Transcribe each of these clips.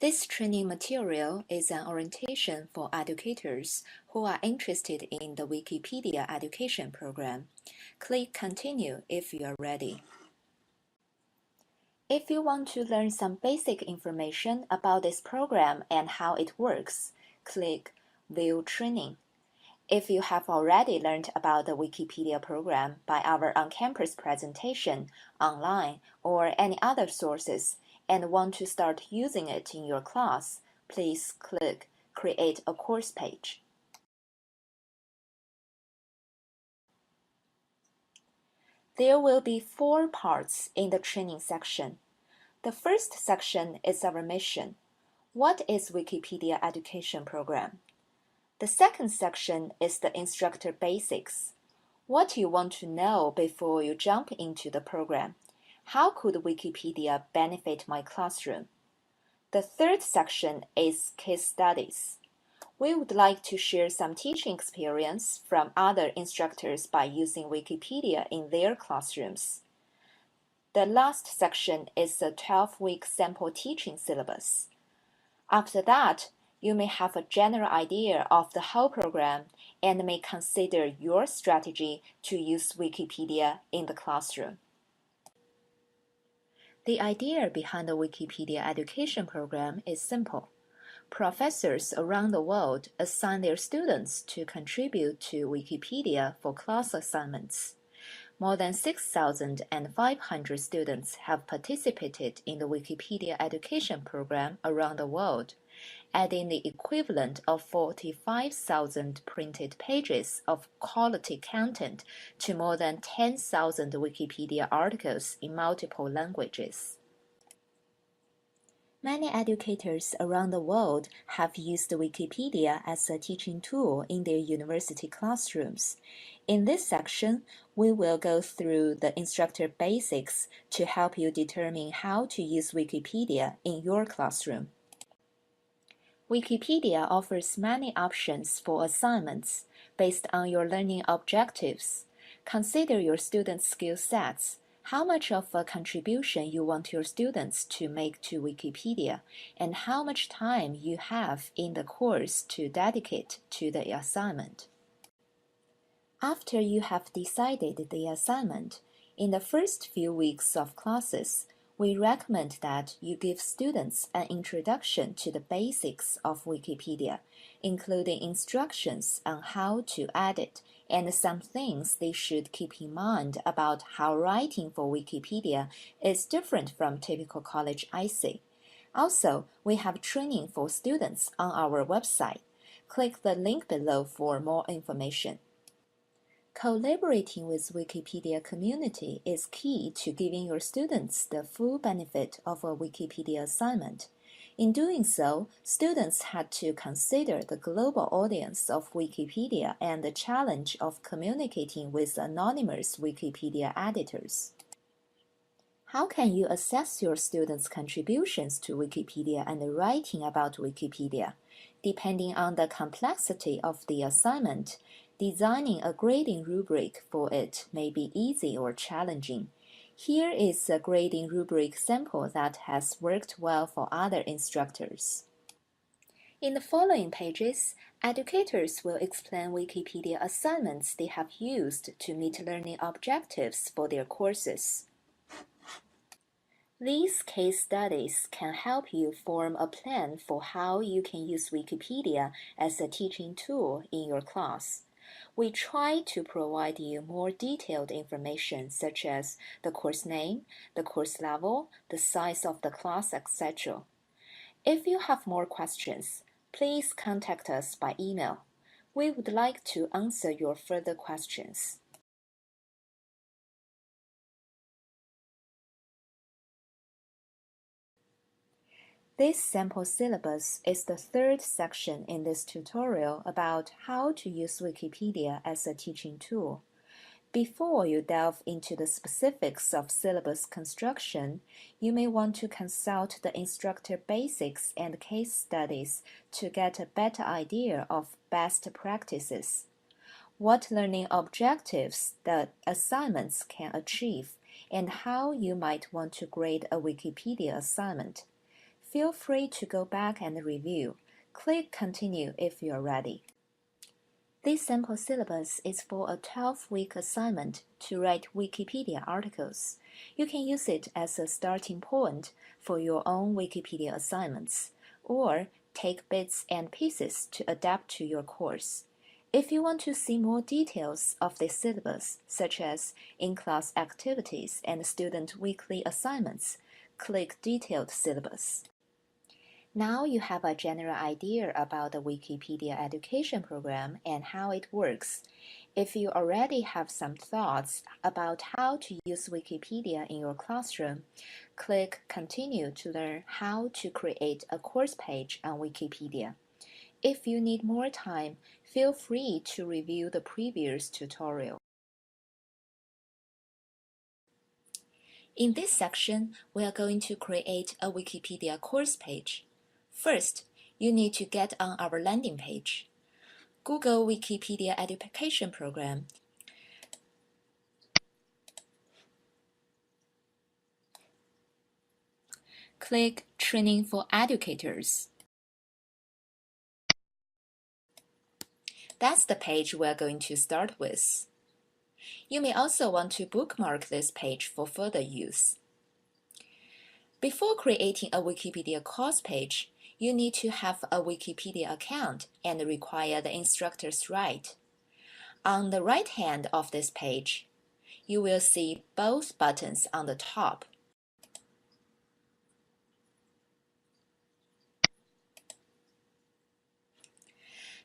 This training material is an orientation for educators who are interested in the Wikipedia education program. Click Continue if you are ready. If you want to learn some basic information about this program and how it works, click View Training. If you have already learned about the Wikipedia program by our on-campus presentation, online, or any other sources, and want to start using it in your class, please click Create a Course page. There will be 4 parts in the training section. The first section is our mission. What is Wikipedia Education Program? The second section is the instructor basics. What you want to know before you jump into the program. How could Wikipedia benefit my classroom? The third section is case studies. We would like to share some teaching experience from other instructors by using Wikipedia in their classrooms. The last section is a 12-week sample teaching syllabus. After that, you may have a general idea of the whole program and may consider your strategy to use Wikipedia in the classroom. The idea behind the Wikipedia education program is simple. Professors around the world assign their students to contribute to Wikipedia for class assignments. More than 6,500 students have participated in the Wikipedia education program around the world, adding the equivalent of 45,000 printed pages of quality content to more than 10,000 Wikipedia articles in multiple languages. Many educators around the world have used Wikipedia as a teaching tool in their university classrooms. In this section, we will go through the instructor basics to help you determine how to use Wikipedia in your classroom. Wikipedia offers many options for assignments based on your learning objectives. Consider your students' skill sets, how much of a contribution you want your students to make to Wikipedia, and how much time you have in the course to dedicate to the assignment. After you have decided the assignment, in the first few weeks of classes, we recommend that you give students an introduction to the basics of Wikipedia, including instructions on how to edit and some things they should keep in mind about how writing for Wikipedia is different from typical college essay. Also, we have training for students on our website. Click the link below for more information. Collaborating with Wikipedia community is key to giving your students the full benefit of a Wikipedia assignment. In doing so, students had to consider the global audience of Wikipedia and the challenge of communicating with anonymous Wikipedia editors. How can you assess your students' contributions to Wikipedia and writing about Wikipedia? Depending on the complexity of the assignment, designing a grading rubric for it may be easy or challenging. Here is a grading rubric sample that has worked well for other instructors. In the following pages, educators will explain Wikipedia assignments they have used to meet learning objectives for their courses. These case studies can help you form a plan for how you can use Wikipedia as a teaching tool in your class. We try to provide you more detailed information such as the course name, the course level, the size of the class, etc. If you have more questions, please contact us by email. We would like to answer your further questions. This sample syllabus is the third section in this tutorial about how to use Wikipedia as a teaching tool. Before you delve into the specifics of syllabus construction, you may want to consult the instructor basics and case studies to get a better idea of best practices. What learning objectives the assignments can achieve, and how you might want to grade a Wikipedia assignment. feel free to go back and review. Click Continue if you're ready. This sample syllabus is for a 12-week assignment to write Wikipedia articles. You can use it as a starting point for your own Wikipedia assignments, or take bits and pieces to adapt to your course. If you want to see more details of this syllabus, such as in-class activities and student weekly assignments, click Detailed Syllabus. Now you have a general idea about the Wikipedia education program and how it works. If you already have some thoughts about how to use Wikipedia in your classroom, click Continue to learn how to create a course page on Wikipedia. If you need more time, feel free to review the previous tutorial. In this section, we are going to create a Wikipedia course page. First, you need to get on our landing page. Google Wikipedia Education Program. Click Training for Educators. That's the page we're going to start with. You may also want to bookmark this page for further use. Before creating a Wikipedia course page, you need to have a Wikipedia account and require the instructor's right. On the right hand of this page, you will see both buttons on the top.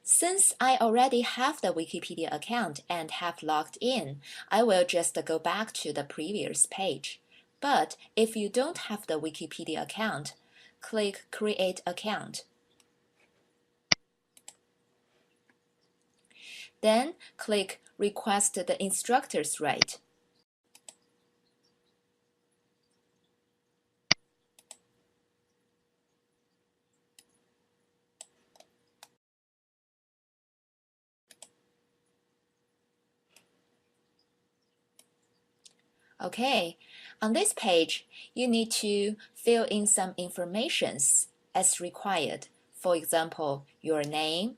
Since I already have the Wikipedia account and have logged in, I will just go back to the previous page. But if you don't have the Wikipedia account, click Create Account. Then click Request the instructor's right. Okay, on this page, you need to fill in some informations as required. For example, your name,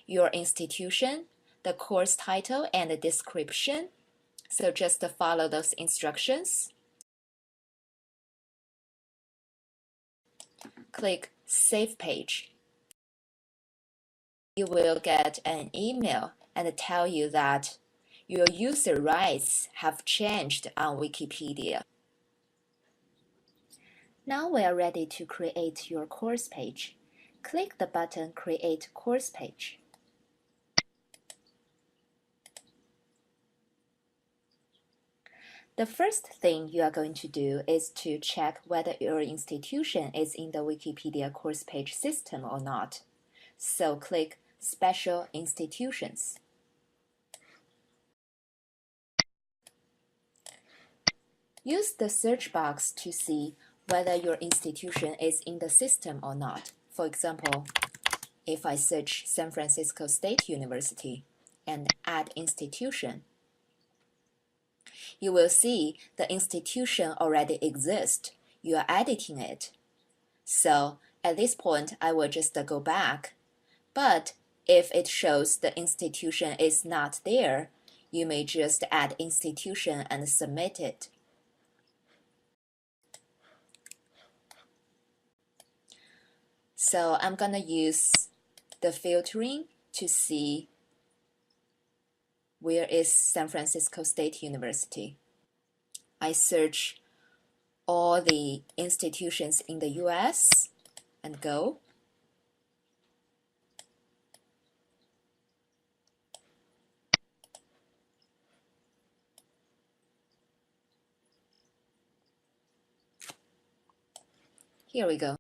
your institution, the course title, and the description. So just follow those instructions. Click Save Page. You will get an email and tell you that your user rights have changed on Wikipedia. Now we are ready to create your course page. Click the button Create Course Page. The first thing you are going to do is to check whether your institution is in the Wikipedia course page system or not. So click Special Institutions. Use the search box to see whether your institution is in the system or not. For example, if I search San Francisco State University and add institution, you will see the institution already exists. You are editing it. So at this point, I will just go back. But if it shows the institution is not there, you may just add institution and submit it. So I'm gonna use the filtering to see where is San Francisco State University. I search all the institutions in the US and go. Here we go.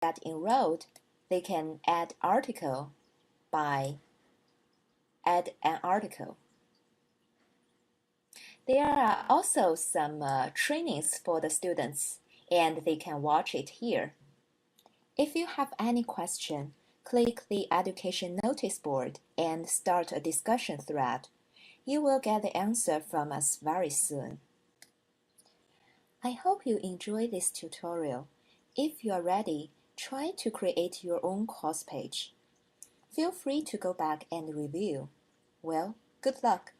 get enrolled, they can add article by add an article. There are also some trainings for the students, and they can watch it here. If you have any question, click the education notice board and start a discussion thread. You will get the answer from us very soon. I hope you enjoy this tutorial. If you are ready, try to create your own course page. Feel free to go back and review. Well, good luck!